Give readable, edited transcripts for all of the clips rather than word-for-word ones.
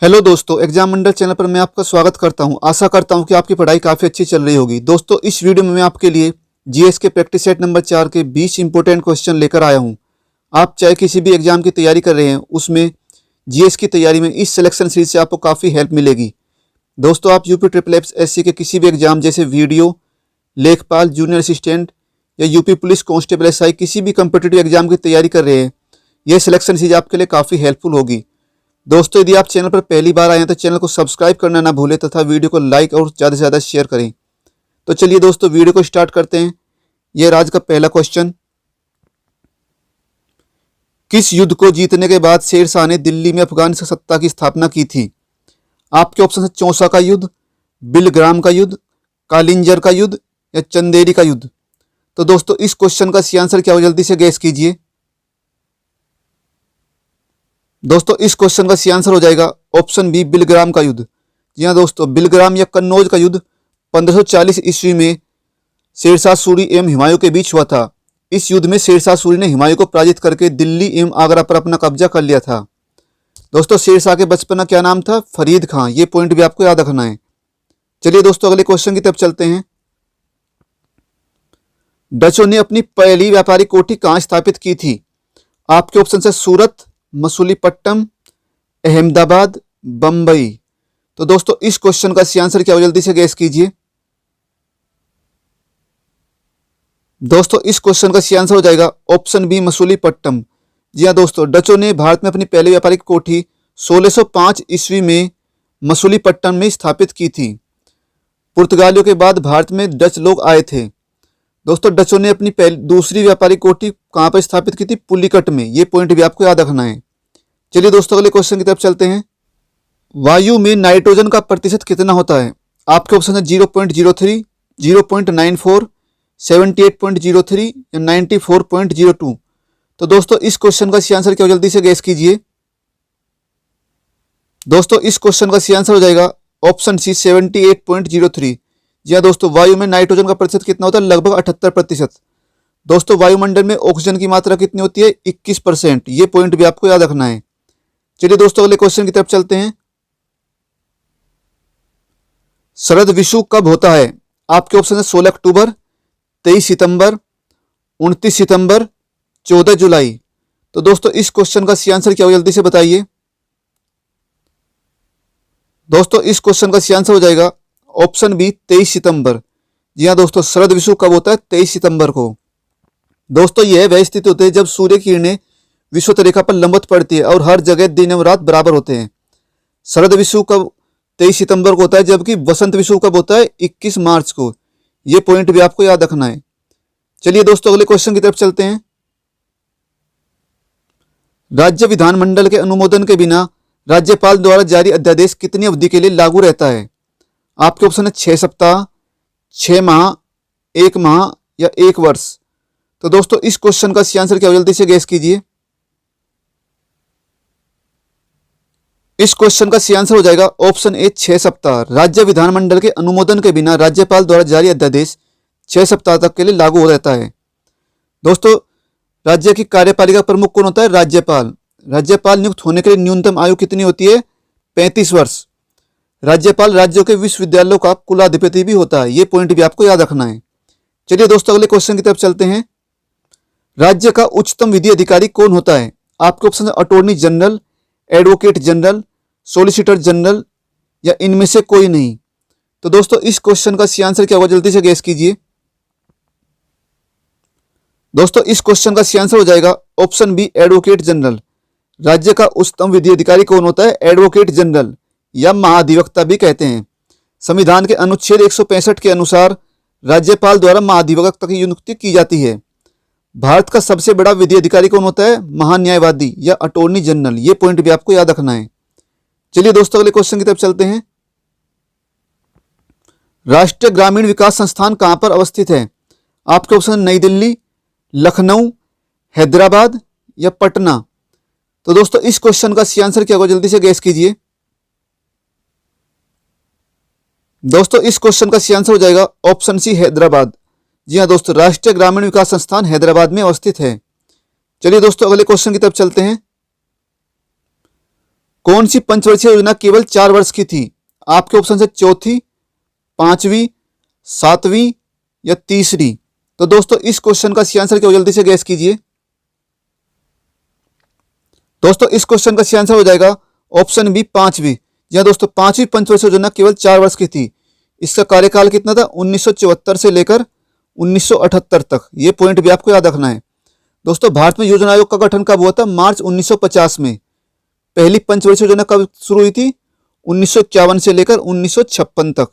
Hello दोस्तों, exam मंडल channel पर मैं आपका स्वागत करता हूं। आशा करता हूं कि आपकी पढ़ाई काफ़ी अच्छी चल रही होगी। दोस्तों, इस वीडियो में मैं आपके लिए जीएस के प्रैक्टिस सेट नंबर 4 के 20 इंपॉर्टेंट क्वेश्चन लेकर आया हूं। आप चाहे किसी भी एग्जाम की तैयारी कर रहे हैं, उसमें जीएस की तैयारी में इस सिलेक्शन सीरीज से आपको काफ़ी हेल्प मिलेगी। दोस्तों, आप यूपी ट्रिपल एससी के किसी भी एग्जाम जैसे वीडियो, लेखपाल, जूनियर असिस्टेंट या यूपी पुलिस कांस्टेबल एसआई किसी भी कम्पिटिटिव एग्जाम की तैयारी कर रहे हैं, यह सिलेक्शन सीरीज आपके लिए काफ़ी हेल्पफुल होगी। दोस्तों, यदि आप चैनल पर पहली बार आए हैं तो चैनल को सब्सक्राइब करना ना भूलें तथा वीडियो को लाइक और ज़्यादा से ज़्यादा शेयर करें। तो चलिए दोस्तों, वीडियो को स्टार्ट करते हैं। यह आज का पहला क्वेश्चन। किस युद्ध को जीतने के बाद शेरशाह ने दिल्ली में अफगान सत्ता की स्थापना की थी? आपके ऑप्शन है चौसा का युद्ध, बिलग्राम का युद्ध, कालिंजर का युद्ध या चंदेरी का युद्ध। तो दोस्तों, इस क्वेश्चन का सी आंसर क्या हो, जल्दी से गैस कीजिए। दोस्तों, इस क्वेश्चन का सी आंसर हो जाएगा ऑप्शन बी, बिलग्राम का युद्ध। जी हाँ दोस्तों, बिलग्राम या कन्नौज का युद्ध 1540 ईस्वी में शेरशाह सूरी एवं हुमायूं के बीच हुआ था। इस युद्ध में शेरशाह सूरी ने हुमायूं को पराजित करके दिल्ली एवं आगरा पर अपना कब्जा कर लिया था। दोस्तों, शेरशाह के बचपन का क्या नाम था? फरीद खां। ये पॉइंट भी आपको याद रखना है। चलिए दोस्तों, अगले क्वेश्चन की तरफ चलते हैं। डचों ने अपनी पहली व्यापारिक कोठी कहाँ स्थापित की थी? आपके ऑप्शन है सूरत, मसूलीपट्टनम, अहमदाबाद, बंबई। तो दोस्तों, इस क्वेश्चन का सी आंसर क्या हो, जल्दी से गैस कीजिए। दोस्तों, इस क्वेश्चन का सी आंसर हो जाएगा ऑप्शन बी, मसूलीपट्टनम। जी हाँ दोस्तों, डचों ने भारत में अपनी पहली व्यापारिक कोठी 1605 ईस्वी में मसूलीपट्टनम में स्थापित की थी। पुर्तगालियों के बाद भारत में डच लोग आए थे। दोस्तों, डचों ने अपनी दूसरी व्यापारिक कोठी कहाँ पर स्थापित की थी? पुलिकट में। ये पॉइंट भी आपको याद रखना है। चलिए दोस्तों, अगले क्वेश्चन की तरफ चलते हैं। वायु में नाइट्रोजन का प्रतिशत कितना होता है? आपके ऑप्शन है 0.03, 0.94, 78.03 या 94.02। तो दोस्तों, इस क्वेश्चन का सी आंसर क्या हो, जल्दी से गैस कीजिए। दोस्तों, इस क्वेश्चन का सी आंसर हो जाएगा ऑप्शन सी, 78.03। जी हाँ दोस्तों, वायु में नाइट्रोजन का प्रतिशत कितना होता है? लगभग 78%। दोस्तों, वायुमंडल में ऑक्सीजन की मात्रा कितनी होती है? 21%। ये पॉइंट भी आपको याद रखना है। चलिए दोस्तों, अगले क्वेश्चन की तरफ चलते हैं। शरद विषु कब होता है? आपके ऑप्शन है 16 अक्टूबर, 23 सितंबर, 29 सितंबर, 14 जुलाई। तो दोस्तों, इस क्वेश्चन का सी आंसर क्या हो, जल्दी से बताइए। दोस्तों, इस क्वेश्चन का सी आंसर हो जाएगा ऑप्शन बी, 23 सितंबर। जी हाँ दोस्तों, शरद विषु कब होता है? 23 सितंबर को। दोस्तों, यह वह स्थिति होती है जब सूर्य की किरणें विषुवत रेखा पर लंबवत पड़ती है और हर जगह दिन एवं रात बराबर होते हैं। शरद विषु कब 23 सितंबर को होता है, जबकि वसंत विषु कब होता है? 21 मार्च को। यह पॉइंट भी आपको याद रखना है। चलिए दोस्तों, अगले क्वेश्चन की तरफ चलते हैं। राज्य विधानमंडल के अनुमोदन के बिना राज्यपाल द्वारा जारी अध्यादेश कितनी अवधि के लिए लागू रहता है? आपके ऑप्शन है 6 सप्ताह, 6 माह, 1 माह या 1 वर्ष। तो दोस्तों, इस क्वेश्चन का सी आंसर क्या हो, जल्दी से गैस कीजिए। इस क्वेश्चन का सी आंसर हो जाएगा ऑप्शन ए, 6 सप्ताह। राज्य विधानमंडल के अनुमोदन के बिना राज्यपाल द्वारा जारी अध्यादेश 6 सप्ताह तक के लिए लागू हो रहता है। दोस्तों, राज्य की कार्यपालिका प्रमुख कौन होता है? राज्यपाल। राज्यपाल नियुक्त होने के लिए न्यूनतम आयु कितनी होती है? 35 वर्ष। राज्यपाल राज्यों के विश्वविद्यालयों का कुलाधिपति भी होता है। ये पॉइंट भी आपको याद रखना है। चलिए दोस्तों, अगले क्वेश्चन की तरफ चलते हैं। राज्य का उच्चतम विधि अधिकारी कौन होता है? आपके ऑप्शन है attorney general, advocate general, solicitor general या इनमें से कोई नहीं। तो दोस्तों, इस क्वेश्चन का सी आंसर क्या होगा, जल्दी से गैस कीजिए। दोस्तों, इस क्वेश्चन का सी आंसर हो जाएगा ऑप्शन बी, एडवोकेट जनरल। राज्य का उच्चतम विधि अधिकारी कौन होता है? एडवोकेट जनरल या महाधिवक्ता भी कहते हैं। संविधान के अनुच्छेद 165 के अनुसार राज्यपाल द्वारा महाधिवक्ता की नियुक्ति की जाती है। भारत का सबसे बड़ा विधि अधिकारी कौन होता है? महान्यायवादी या अटॉर्नी जनरल। ये पॉइंट भी आपको याद रखना है। चलिए दोस्तों, अगले क्वेश्चन की तरफ चलते हैं। राष्ट्रीय ग्रामीण विकास संस्थान कहां पर अवस्थित है? आपके ऑप्शन नई दिल्ली, लखनऊ, हैदराबाद या पटना। तो दोस्तों, इस क्वेश्चन का सी आंसर क्या होगा, जल्दी से गैस कीजिए। दोस्तों, इस क्वेश्चन का सी आंसर हो जाएगा ऑप्शन सी, हैदराबाद। जी हाँ दोस्तों, राष्ट्रीय ग्रामीण विकास संस्थान हैदराबाद में अवस्थित है। चलिए दोस्तों, अगले क्वेश्चन की तरफ चलते हैं। कौन सी पंचवर्षीय योजना केवल 4 वर्ष की थी? आपके ऑप्शन है चौथी, पांचवी, सातवीं या तीसरी। तो दोस्तों इस क्वेश्चन का सही आंसर क्या हो, जल्दी से गैस कीजिए। दोस्तों इस क्वेश्चन का सही आंसर हो जाएगा ऑप्शन बी, पांचवी। जी हाँ दोस्तों, पांचवी पंचवर्षीय योजना केवल 4 वर्ष की थी। इसका कार्यकाल कितना था? 1974 से लेकर 1978 तक। ये पॉइंट भी आपको याद रखना है। दोस्तों भारत में योजना आयोग का गठन कब हुआ था? मार्च 1950 में। पहली पंचवर्षीय योजना कब शुरू हुई थी? 1951 से लेकर 1956 तक।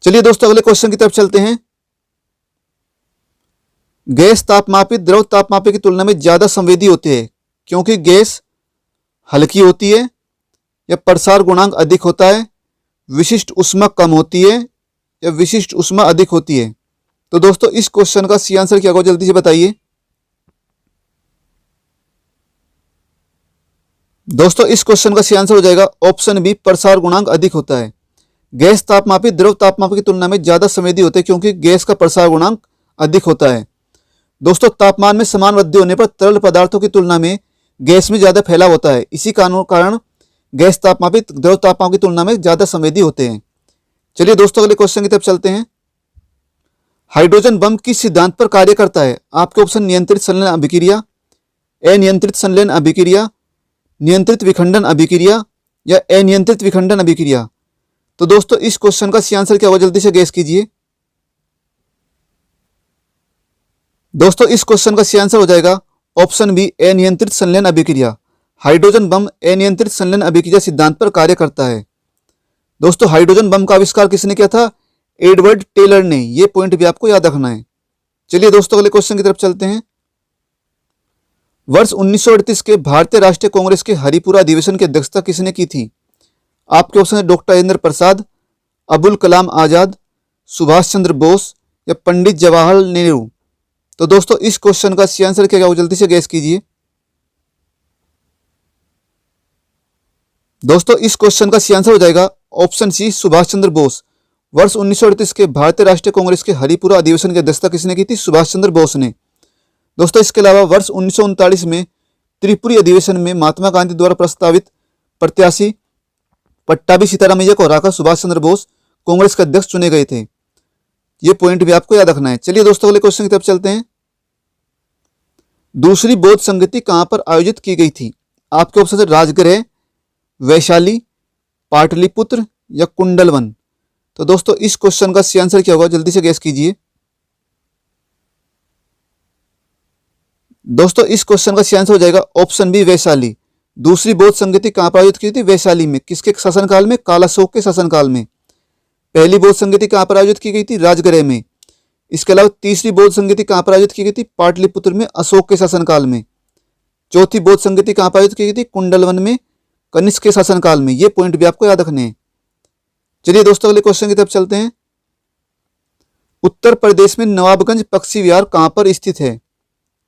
चलिए दोस्तों अगले क्वेश्चन की तरफ चलते हैं। गैस तापमापित द्रव तापमापी की तुलना में ज्यादा संवेदी होते हैं क्योंकि गैस हल्की होती है, या प्रसार गुणांक अधिक होता है, विशिष्ट ऊष्मा कम होती है, या विशिष्ट ऊष्मा अधिक होती है। तो दोस्तों इस क्वेश्चन का सही आंसर क्या होगा, जल्दी से बताइए। दोस्तों इस क्वेश्चन का सही आंसर हो जाएगा ऑप्शन बी, प्रसार गुणांक अधिक होता है। गैस तापमापी द्रव तापमापी की तुलना में ज्यादा संवेदी होते हैं क्योंकि गैस का प्रसार गुणांक अधिक होता है। दोस्तों तापमान में समान वृद्धि होने पर तरल पदार्थों की तुलना में गैस में ज्यादा फैलाव होता है। इसी कारण गैस तापमापी द्रव तापमापी की तुलना में ज्यादा संवेदी होते हैं। चलिए दोस्तों अगले क्वेश्चन की तरफ चलते हैं। हाइड्रोजन बम किस सिद्धांत पर कार्य करता है? आपके ऑप्शन नियंत्रित संलयन अभिक्रिया, अनियंत्रित संलयन अभिक्रिया, नियंत्रित विखंडन अभिक्रिया या अनियंत्रित विखंडन अभिक्रिया। तो दोस्तों इस क्वेश्चन का सही आंसर क्या होगा, जल्दी से गैस कीजिए। दोस्तों इस क्वेश्चन का सही आंसर हो जाएगा ऑप्शन बी, अनियंत्रित संलयन अभिक्रिया। हाइड्रोजन बम अनियंत्रित संलयन अभिक्रिया सिद्धांत पर कार्य करता है। दोस्तों हाइड्रोजन बम का आविष्कार किसने किया था? एडवर्ड टेलर ने। यह पॉइंट भी आपको याद रखना है। चलिए दोस्तों अगले क्वेश्चन की तरफ चलते हैं। वर्ष 1938 के भारतीय राष्ट्रीय कांग्रेस के हरिपुरा अधिवेशन की अध्यक्षता किसने की थी? आपके ऑप्शन है डॉक्टर राजेंद्र प्रसाद, अबुल कलाम आजाद, सुभाष चंद्र बोस या पंडित जवाहरलाल नेहरू। तो दोस्तों इस क्वेश्चन का सही आंसर क्या होगा, जल्दी से गैस कीजिए। दोस्तों इस क्वेश्चन का सही आंसर हो जाएगा ऑप्शन सी, सुभाष चंद्र बोस। वर्ष 1938 के भारतीय राष्ट्रीय कांग्रेस के हरिपुरा अधिवेशन की अध्यक्षता किसने की थी? सुभाष चंद्र बोस ने। दोस्तों इसके अलावा वर्ष 1939 में त्रिपुरी अधिवेशन में महात्मा गांधी द्वारा प्रस्तावित प्रत्याशी पट्टाभी सीतारामैया को हराकर सुभाष चंद्र बोस कांग्रेस के अध्यक्ष चुने गए थे। ये पॉइंट भी आपको याद रखना है। चलिए दोस्तों अगले क्वेश्चन की तरफ चलते हैं। दूसरी बौद्ध संगति कहां पर आयोजित की गई थी? आपके ऑप्शन है राजगृह, वैशाली, पाटलिपुत्र या कुंडलवन। तो दोस्तों इस क्वेश्चन का सही आंसर क्या होगा, जल्दी से गैस कीजिए। दोस्तों इस क्वेश्चन का सही आंसर हो जाएगा ऑप्शन बी, वैशाली। दूसरी बौद्ध संगति कहां पर आयोजित की थी? वैशाली में। किसके शासनकाल में? कालाशोक के शासनकाल में। पहली बौद्ध संगति कहां पर आयोजित की गई थी? राजगृह में। इसके अलावा तीसरी बौद्ध संगति कहां पर आयोजित की गई थी? पाटलिपुत्र में, अशोक के शासनकाल में। चौथी बौद्ध संगति कहां पर आयोजित की गई थी? कुंडलवन में, कनिष्क के शासनकाल में। ये पॉइंट भी आपको याद रखने हैं। चलिए दोस्तों अगले क्वेश्चन की तरफ चलते हैं। उत्तर प्रदेश में नवाबगंज पक्षी विहार कहां पर स्थित है?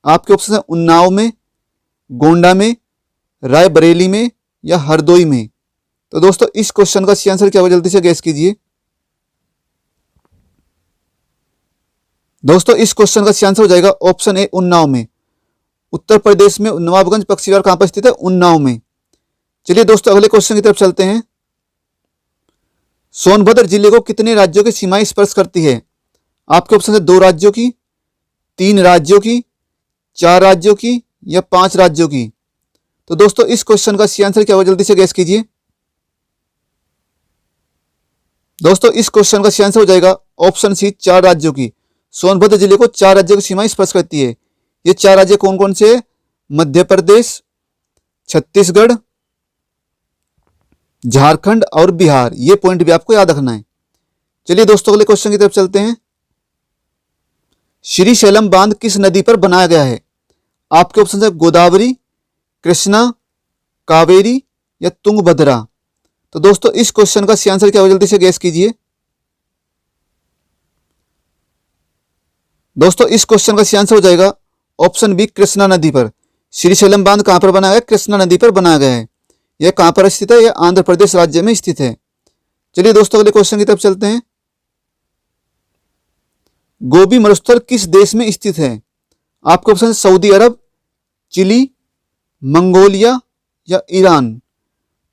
आपके ऑप्शन है उन्नाव में, गोंडा में, रायबरेली में या हरदोई में। तो दोस्तों इस क्वेश्चन का सही आंसर क्या होगा, जल्दी से गैस कीजिए। दोस्तों इस क्वेश्चन का सही आंसर हो जाएगा ऑप्शन ए, उन्नाव में। उत्तर प्रदेश में नवाबगंज पक्षी विहार कहां पर स्थित है? उन्नाव में। चलिए दोस्तों अगले क्वेश्चन की तरफ चलते हैं। सोनभद्र जिले को कितने राज्यों की सीमाएं स्पर्श करती है? आपके ऑप्शन है 2 राज्यों की, 3 राज्यों की, 4 राज्यों की या 5 राज्यों की। तो दोस्तों इस क्वेश्चन का सही आंसर क्या होगा, जल्दी से गैस कीजिए। दोस्तों इस क्वेश्चन का सही आंसर हो जाएगा ऑप्शन सी, 4 राज्यों की। सोनभद्र जिले को 4 राज्यों की सीमाएं स्पर्श करती है। ये 4 राज्य कौन कौन से? मध्य प्रदेश, छत्तीसगढ़, झारखंड और बिहार। ये पॉइंट भी आपको याद रखना है। चलिए दोस्तों अगले क्वेश्चन की तरफ चलते हैं। श्रीशैलम बांध किस नदी पर बनाया गया है? आपके ऑप्शन है गोदावरी, कृष्णा, कावेरी या तुंगभद्रा। तो दोस्तों इस क्वेश्चन का सही आंसर क्या होगा, जल्दी से गैस कीजिए। दोस्तों इस क्वेश्चन का सही आंसर हो जाएगा ऑप्शन बी, कृष्णा नदी पर। श्रीशैलम बांध कहां पर बनाया गया? कृष्णा नदी पर बनाया गया है। यह कहां पर स्थित है? यह आंध्र प्रदेश राज्य में स्थित है। चलिए दोस्तों अगले क्वेश्चन की तरफ चलते हैं। गोबी मरुस्थल किस देश में स्थित है? आपके ऑप्शन है सऊदी अरब, चिली, मंगोलिया या ईरान?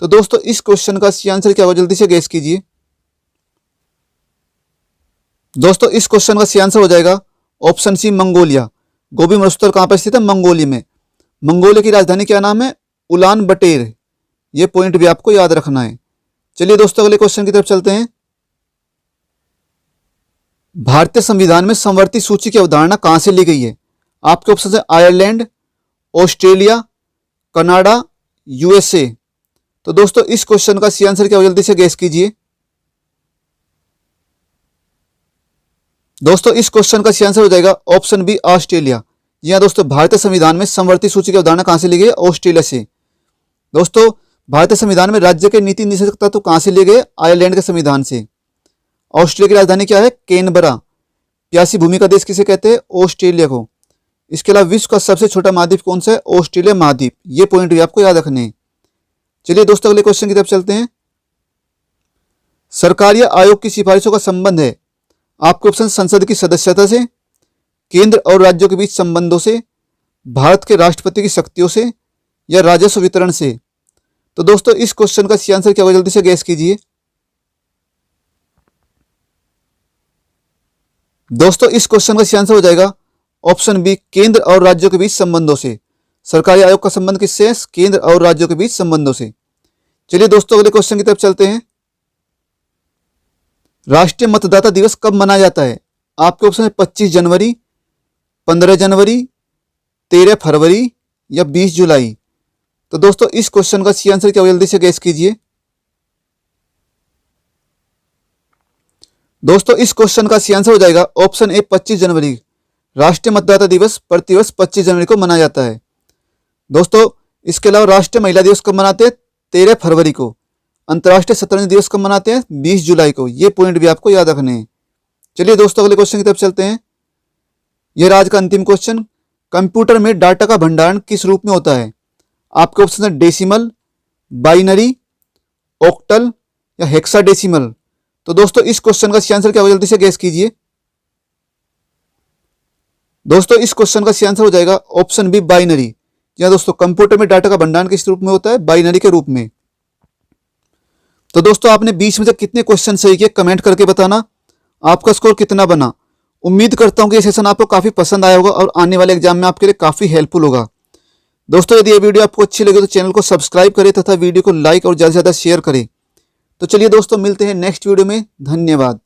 तो दोस्तों इस क्वेश्चन का सही आंसर क्या होगा, जल्दी से गैस कीजिए। दोस्तों इस क्वेश्चन का सही आंसर हो जाएगा ऑप्शन सी, मंगोलिया। गोबी मरुस्थल कहाँ पर स्थित है? मंगोलिया में। मंगोलिया की राजधानी क्या नाम है? उलान बटेर। ये पॉइंट भी आपको याद रखना है। चलिए दोस्तों अगले क्वेश्चन की तरफ चलते हैं। भारतीय संविधान में समवर्ती सूची की अवधारणा कहां से ली गई है? आपके ऑप्शन है आयरलैंड, ऑस्ट्रेलिया, कनाडा, यूएसए। तो दोस्तों इस क्वेश्चन का सही आंसर क्या हो, जल्दी से गैस कीजिए। दोस्तों इस क्वेश्चन का सही आंसर हो जाएगा ऑप्शन बी, ऑस्ट्रेलिया। जी हाँ दोस्तों, भारतीय संविधान में समवर्ती सूची की अवधारणा कहां से ली गई है? ऑस्ट्रेलिया से। दोस्तों भारतीय संविधान में राज्य के नीति निषेधक तत्व कहां से लिए गए? आयरलैंड के संविधान से। ऑस्ट्रेलिया की राजधानी क्या है? कैनबरा। प्यासी भूमि का देश किसे कहते हैं? ऑस्ट्रेलिया को। इसके अलावा विश्व का सबसे छोटा महाद्वीप कौन सा है? ऑस्ट्रेलिया महाद्वीप। ये पॉइंट भी आपको याद रखने हैं। चलिए दोस्तों अगले क्वेश्चन की तरफ चलते हैं। सरकारी आयोग की सिफारिशों का संबंध है? आपके ऑप्शन संसद की सदस्यता से, केंद्र और राज्यों के बीच संबंधों से, भारत के राष्ट्रपति की शक्तियों से, या राजस्व वितरण से। तो दोस्तों इस क्वेश्चन का सही आंसर क्या होगा, जल्दी से गैस कीजिए। दोस्तों इस क्वेश्चन का सही आंसर हो जाएगा ऑप्शन बी, केंद्र और राज्यों के बीच संबंधों से। सरकारी आयोग का संबंध किससे है? केंद्र और राज्यों के बीच संबंधों से। चलिए दोस्तों अगले क्वेश्चन की तरफ चलते हैं। राष्ट्रीय मतदाता दिवस कब मनाया जाता है? आपके ऑप्शन है 25 जनवरी, 15 जनवरी, 13 फरवरी, या 20 जुलाई। तो दोस्तों इस क्वेश्चन का सही आंसर क्या होगा, जल्दी से गैस कीजिए। दोस्तों इस क्वेश्चन का सही आंसर हो जाएगा ऑप्शन ए, 25 जनवरी। राष्ट्रीय मतदाता दिवस प्रतिवर्ष 25 जनवरी को मनाया जाता है। दोस्तों इसके अलावा राष्ट्रीय महिला दिवस कब मनाते हैं? 13 फरवरी को। अंतर्राष्ट्रीय शतरंज दिवस कब मनाते हैं? 20 जुलाई को। ये पॉइंट भी आपको याद रखने हैं। चलिए दोस्तों अगले क्वेश्चन की तरफ चलते हैं। यह आज का अंतिम क्वेश्चन। कंप्यूटर में डाटा का भंडारण किस रूप में होता है? आपके ऑप्शन है डेसिमल, बाइनरी, ऑक्टल, या हेक्साडेसिमल। तो दोस्तों इस क्वेश्चन का सही आंसर क्या होगा, जल्दी से गैस कीजिए। दोस्तों इस क्वेश्चन का सही आंसर हो जाएगा ऑप्शन बी, बाइनरी। जी हाँ दोस्तों, कंप्यूटर में डाटा का भंडारण किस रूप में होता है? बाइनरी के रूप में। तो दोस्तों आपने 20 में से कितने क्वेश्चन सही किए कमेंट करके बताना। आपका स्कोर कितना बना? उम्मीद करता हूं कि ये सेशन आपको काफी पसंद आया होगा और आने वाले एग्जाम में आपके लिए काफी हेल्पफुल होगा। दोस्तों यदि ये वीडियो आपको अच्छी लगे तो चैनल को सब्सक्राइब करें तथा वीडियो को लाइक और ज्यादा से ज्यादा शेयर करें। तो चलिए दोस्तों मिलते हैं नेक्स्ट वीडियो में। धन्यवाद।